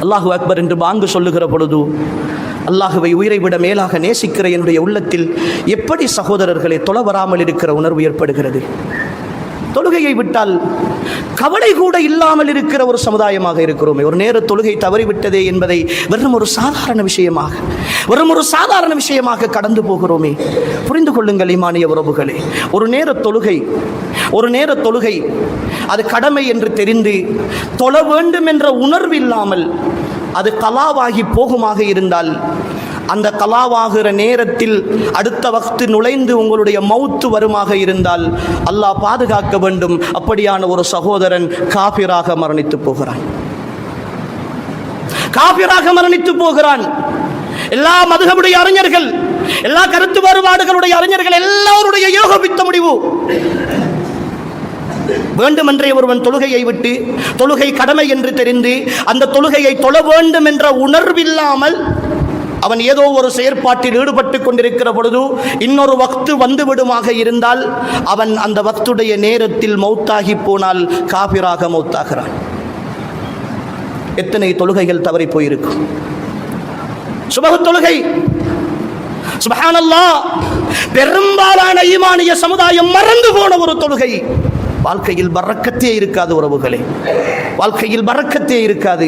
அல்லாஹு அக்பர் என்று பாங்கு சொல்லுகிற பொழுது அல்லாஹுவை உயிரை விட மேலாக நேசிக்கிற என்னுடைய உள்ளத்தில் எப்படி சகோதரர்களே தொழ வராமல் இருக்கிற உணர்வு ஏற்படுகிறது? தொழுகையை விட்டால் கவலை கூட இல்லாமல் இருக்கிற ஒரு சமுதாயமாக இருக்கிறோமே. ஒரு நேர தொழுகை தவறிவிட்டதே என்பதை வெறும் ஒரு சாதாரண விஷயமாக கடந்து போகிறோமே. புரிந்து கொள்ளுங்கள் ஈமானிய உறவுகளே, ஒரு நேர தொழுகை அது கடமை என்று தெரிந்து தொழ வேண்டும் என்ற உணர்வு இல்லாமல் அது கலாவாகி போகுமாக இருந்தால், அந்த கலாவாகிற நேரத்தில் அடுத்த வக்து நுழைந்து உங்களுடைய மௌத்து வருமாக இருந்தால் அல்லாஹ் பாதுகாக்க வேண்டும். அப்படியான ஒரு சகோதரன் காபிராக மரணித்து போகிறான். எல்லா மதுஹபுடைய அறிஞர்கள், எல்லா கருத்து வேறுபாடுகளுடைய அறிஞர்கள் எல்லாருடைய யோகபித்த முடிவு, வேண்டுமென்றே ஒருவன் தொழுகையை விட்டு தொழுகை கடமை என்று தெரிந்து அந்த தொழுகையை தொழ வேண்டும் என்ற உணர்வில்லாமல் அவன் ஏதோ ஒரு செயற்பாட்டில் ஈடுபட்டுக் கொண்டிருக்கிற பொழுது இன்னொரு வக்து வந்துவிடுமாக இருந்தால் அவன் அந்த வக்துடைய நேரத்தில் மௌத்தாகி போனால் காபிராக மௌத்தாகிறான். எத்தனை தொழுகைகள் தவறி போயிருக்கும். சுபஹ் தொழுகை சுப்ஹானல்லாஹ், பெரும்பாலான ஈமானிய சமுதாயம் மறந்து போன ஒரு தொழுகை. வாழ்க்கையில் பரக்கத்தே இருக்காது உறவுகளே, வாழ்க்கையில் பரக்கத்தே இருக்காது.